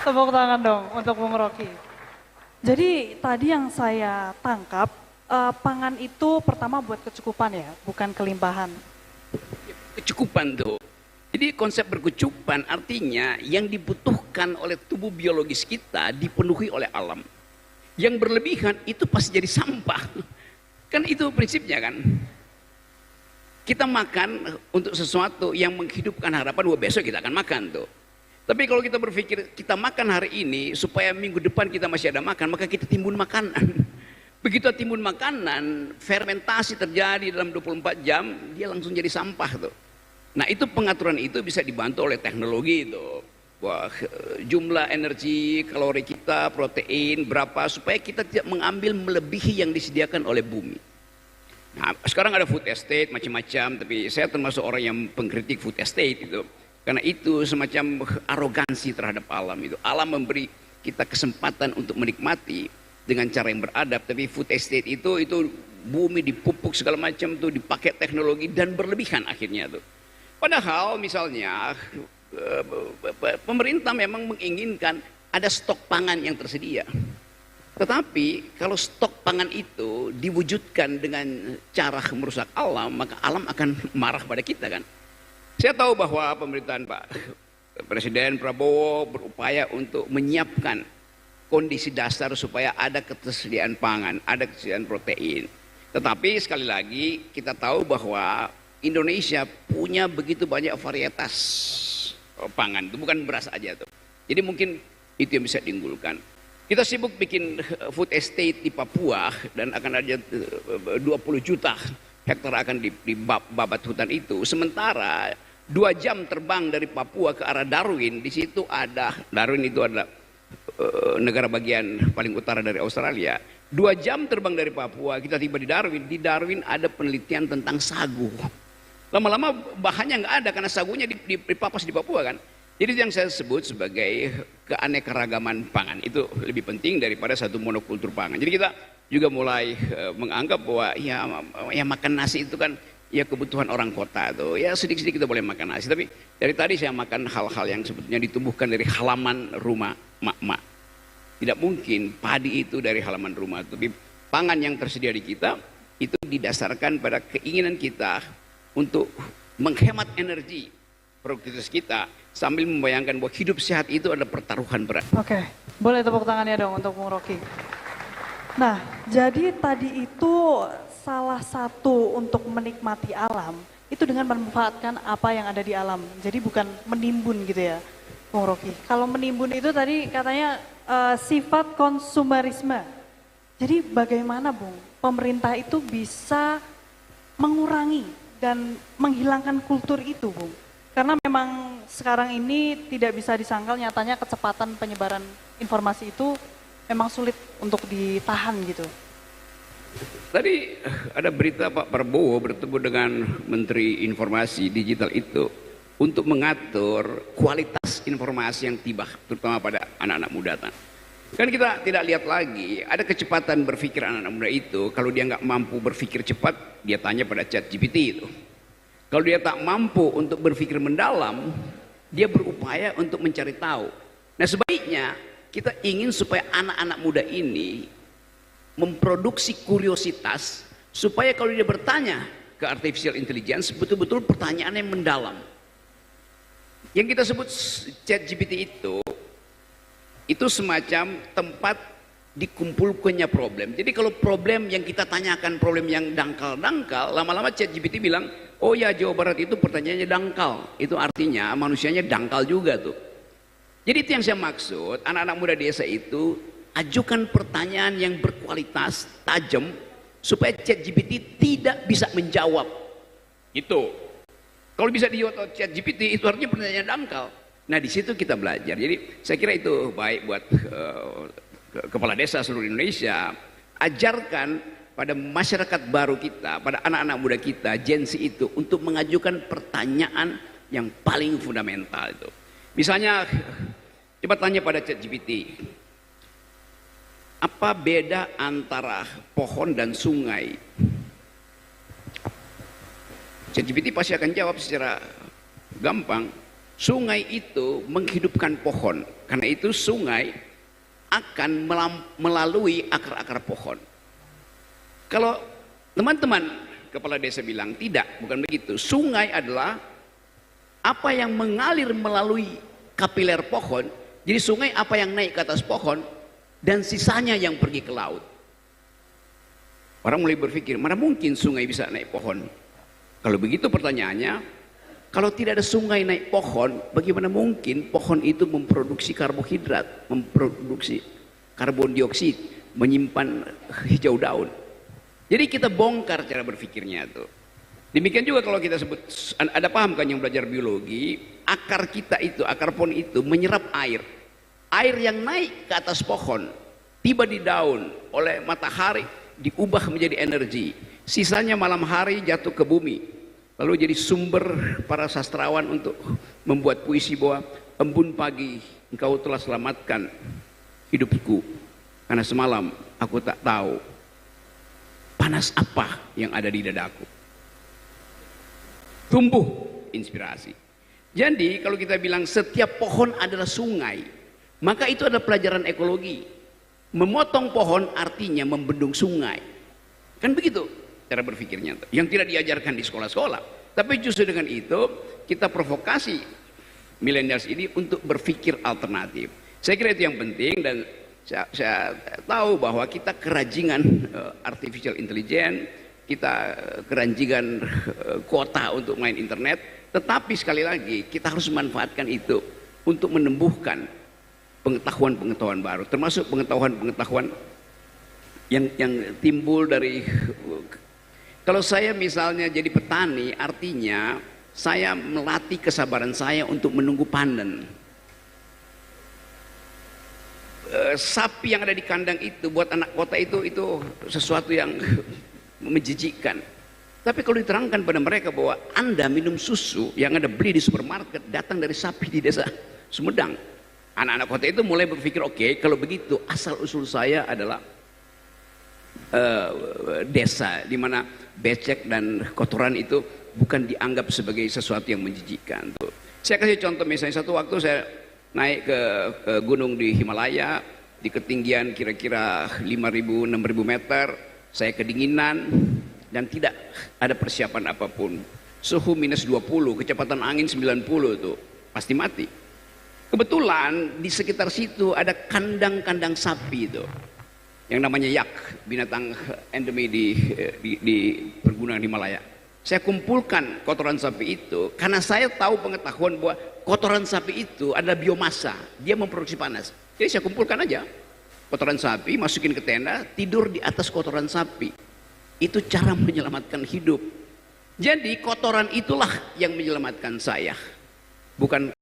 Tepuk tangan dong untuk Bung Rocky. Jadi tadi yang saya tangkap, pangan itu pertama buat kecukupan ya, bukan kelimpahan. Kecukupan tuh. Jadi konsep berkecukupan artinya yang dibutuhkan oleh tubuh biologis kita dipenuhi oleh alam. Yang berlebihan itu pasti jadi sampah. Kan itu prinsipnya kan. Kita makan untuk sesuatu yang menghidupkan harapan bahwa besok kita akan makan tuh. Tapi kalau kita berpikir kita makan hari ini supaya minggu depan kita masih ada makan, maka kita timbun makanan. Begitu timbun makanan, fermentasi terjadi dalam 24 jam, dia langsung jadi sampah tuh. Nah itu pengaturan itu bisa dibantu oleh teknologi itu. Wah, jumlah energi, kalori kita, protein berapa supaya kita tidak mengambil melebihi yang disediakan oleh bumi. Nah, sekarang ada food estate macam-macam, tapi saya termasuk orang yang pengkritik food estate itu. Karena itu semacam arogansi terhadap alam itu. Alam memberi kita kesempatan untuk menikmati dengan cara yang beradab, tapi food estate itu bumi dipupuk segala macam tuh, dipakai teknologi dan berlebihan akhirnya tuh. Padahal misalnya pemerintah memang menginginkan ada stok pangan yang tersedia. Tetapi kalau stok pangan itu diwujudkan dengan cara merusak alam, maka alam akan marah pada kita kan. Saya tahu bahwa pemerintahan Pak Presiden Prabowo berupaya untuk menyiapkan kondisi dasar supaya ada ketersediaan pangan, ada ketersediaan protein. Tetapi sekali lagi kita tahu bahwa Indonesia punya begitu banyak varietas pangan, itu bukan beras aja tuh. Jadi mungkin itu yang bisa diunggulkan. Kita sibuk bikin food estate di Papua dan akan ada 20 juta hektar akan dibabat hutan itu. Sementara 2 jam terbang dari Papua ke arah Darwin, di situ ada Darwin itu adalah negara bagian paling utara dari Australia. 2 jam terbang dari Papua, kita tiba di Darwin. Di Darwin ada penelitian tentang sagu. Lama-lama bahannya nggak ada karena sagunya dipapas di Papua kan. Jadi yang saya sebut sebagai keanekaragaman pangan itu lebih penting daripada satu monokultur pangan. Jadi kita juga mulai menganggap bahwa ya makan nasi itu kan ya kebutuhan orang kota tuh. Ya sedikit-sedikit kita boleh makan nasi. Tapi dari tadi saya makan hal-hal yang sebetulnya ditumbuhkan dari halaman rumah mak-mak. Tidak mungkin padi itu dari halaman rumah. Tapi pangan yang tersedia di kita itu didasarkan pada keinginan kita untuk menghemat energi produktivitas kita sambil membayangkan bahwa hidup sehat itu adalah pertaruhan berat. Oke, boleh tepuk tangannya dong untuk Bung Rocky. Nah, jadi tadi itu salah satu untuk menikmati alam itu dengan memanfaatkan apa yang ada di alam. Jadi bukan menimbun gitu ya, Bung Rocky. Kalau menimbun itu tadi katanya sifat konsumerisme. Jadi bagaimana Bung, pemerintah itu bisa mengurangi dan menghilangkan kultur itu Bung? Karena memang sekarang ini tidak bisa disangkal nyatanya kecepatan penyebaran informasi itu memang sulit untuk ditahan gitu. Tadi ada berita Pak Prabowo bertemu dengan Menteri Informasi Digital itu untuk mengatur kualitas informasi yang tiba terutama pada anak-anak muda. Kan kita tidak lihat lagi ada kecepatan berpikir anak-anak muda itu. Kalau dia nggak mampu berpikir cepat, dia tanya pada ChatGPT itu. Kalau dia tak mampu untuk berpikir mendalam, dia berupaya untuk mencari tahu. Nah sebaiknya kita ingin supaya anak-anak muda ini memproduksi kuriositas supaya kalau dia bertanya ke artificial intelligence betul-betul pertanyaannya mendalam. Yang kita sebut ChatGPT itu semacam tempat dikumpulkannya problem. Jadi kalau problem yang kita tanyakan problem yang dangkal-dangkal, lama-lama ChatGPT bilang, oh ya Jawa Barat itu pertanyaannya dangkal. Itu artinya manusianya dangkal juga tuh. Jadi itu yang saya maksud, anak-anak muda desa itu ajukan pertanyaan yang berkualitas, tajam, supaya ChatGPT tidak bisa menjawab. Itu. Kalau bisa dijawab ChatGPT itu artinya pertanyaan dangkal. Nah di situ kita belajar. Jadi saya kira itu baik buat kepala desa seluruh Indonesia. Ajarkan pada masyarakat baru kita, pada anak-anak muda kita, Gen Z itu untuk mengajukan pertanyaan yang paling fundamental itu. Misalnya, coba tanya pada ChatGPT, apa beda antara pohon dan sungai? ChatGPT pasti akan jawab secara gampang. Sungai itu menghidupkan pohon. Karena itu sungai akan melalui akar-akar pohon. Kalau teman-teman kepala desa bilang tidak, bukan begitu. Sungai adalah apa yang mengalir melalui kapiler pohon. Jadi sungai apa yang naik ke atas pohon dan sisanya yang pergi ke laut. Orang mulai berpikir, mana mungkin sungai bisa naik pohon? Kalau begitu pertanyaannya, kalau tidak ada sungai naik pohon, bagaimana mungkin pohon itu memproduksi karbohidrat, memproduksi karbon dioksida, menyimpan hijau daun? Jadi kita bongkar cara berpikirnya itu. Demikian juga kalau kita sebut, ada paham kan yang belajar biologi, akar kita itu, akar pohon itu menyerap air. Air yang naik ke atas pohon, tiba di daun oleh matahari, diubah menjadi energi. Sisanya malam hari jatuh ke bumi. Lalu jadi sumber para sastrawan untuk membuat puisi bahwa embun pagi engkau telah selamatkan hidupku. Karena semalam aku tak tahu panas apa yang ada di dadaku. Tumbuh inspirasi. Jadi kalau kita bilang setiap pohon adalah sungai, maka itu adalah pelajaran ekologi. Memotong pohon artinya membendung sungai. Kan begitu cara berpikirnya. Yang tidak diajarkan di sekolah-sekolah. Tapi justru dengan itu kita provokasi millennials ini untuk berpikir alternatif. Saya kira itu yang penting dan saya tahu bahwa kita kerajingan artificial intelligence, kita kerajingan kuota untuk main internet, tetapi sekali lagi kita harus memanfaatkan itu untuk menumbuhkan pengetahuan-pengetahuan baru, termasuk pengetahuan-pengetahuan yang timbul dari, kalau saya misalnya jadi petani, artinya saya melatih kesabaran saya untuk menunggu panen. Sapi yang ada di kandang itu buat anak kota itu sesuatu yang menjijikkan. Tapi kalau diterangkan pada mereka bahwa Anda minum susu yang Anda beli di supermarket datang dari sapi di desa Sumedang, anak-anak kota itu mulai berpikir, oke, kalau begitu asal usul saya adalah desa di mana becek dan kotoran itu bukan dianggap sebagai sesuatu yang menjijikkan. Tuh. Saya kasih contoh, misalnya satu waktu saya naik ke gunung di Himalaya di ketinggian kira-kira 5.000-6.000 meter, saya kedinginan dan tidak ada persiapan apapun. Suhu minus 20, kecepatan angin 90 tuh, pasti mati. Kebetulan di sekitar situ ada kandang-kandang sapi itu, yang namanya yak, binatang endemi di pergunungan Himalaya. Saya kumpulkan kotoran sapi itu karena saya tahu pengetahuan bahwa kotoran sapi itu adalah biomasa, dia memproduksi panas. Jadi saya kumpulkan aja kotoran sapi, masukin ke tenda, tidur di atas kotoran sapi. Itu cara menyelamatkan hidup. Jadi kotoran itulah yang menyelamatkan saya, bukan